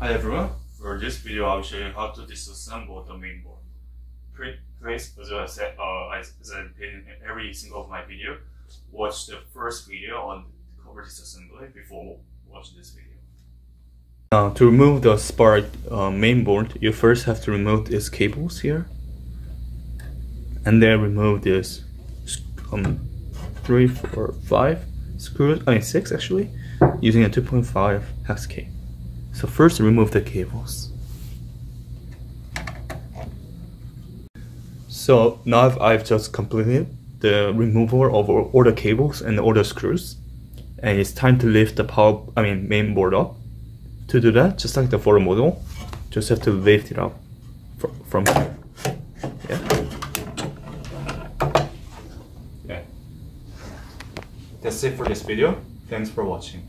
Hi everyone, for this video I'll show you how to disassemble the main board. Please, as I said in every single of my video, watch the first video on cover disassembly before watching this video. To remove the Spark main board, you first have to remove these cables here, and then remove this 3, 4, 5 screws, 6 actually, using a 2.5 hex key. So first remove the cables. So now I've just completed the removal of all the cables and all the screws, and it's time to lift the main board up. To do that, just like the photo model, just have to lift it up from here. Yeah. That's it for this video. Thanks for watching.